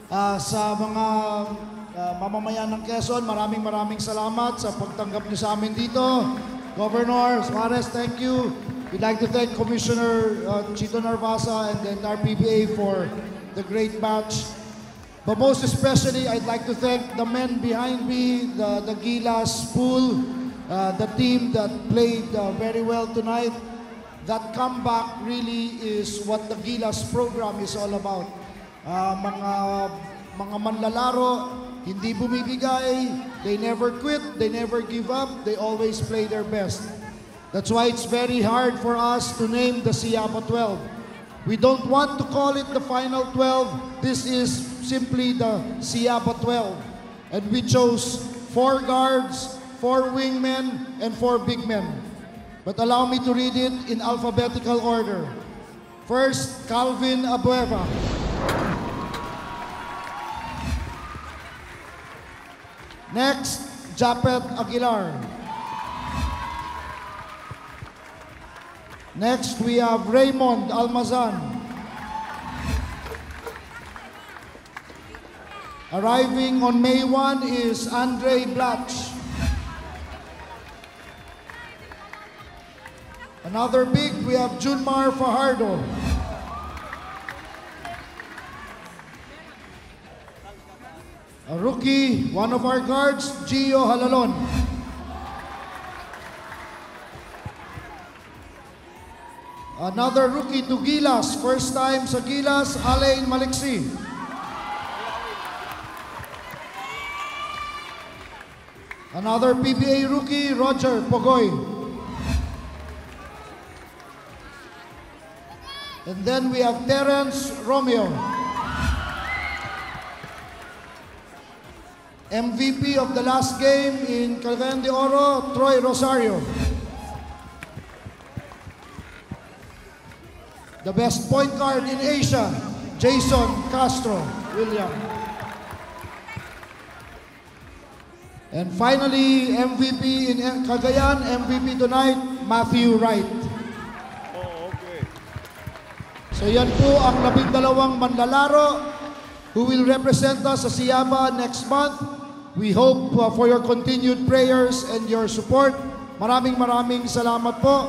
Sa mga mamamayan ng Quezon, maraming salamat sa pagtanggap niyo sa amin dito. Governor Suarez, thank you. We'd like to thank Commissioner Chito Narvasa and the entire PBA for the great match. But most especially, I'd like to thank the men behind me, the Gilas pool, the team that played very well tonight. That comeback really is what the Gilas program is all about. Mga manlalaro, hindi bumibigay, they never quit, they never give up, they always play their best. That's why it's very hard for us to name the Siapa 12. We don't want to call it the Final 12. This is simply the Siapa 12. And we chose 4 guards, 4 wingmen, and 4 big men. But allow me to read it in alphabetical order. First, Calvin Abueva. Next, Japet Aguilar. Next, we have Raymond Almazan. Arriving on May 1 is Andre Blatch. Another big, we have Junmar Fajardo. A rookie, one of our guards, Gio Halalon. Another rookie to Gilas, first time sa Gilas, Alain Maliksi. Another PBA rookie, Roger Pogoy. And then we have Terence Romeo. MVP of the last game in Cagayan de Oro, Troy Rosario. The best point guard in Asia, Jason Castro William. And finally, MVP in Cagayan, MVP tonight, Matthew Wright. So yan po ang 12 manlalaro who will represent us sa Siaba next month. We hope for your continued prayers and your support. Maraming salamat po.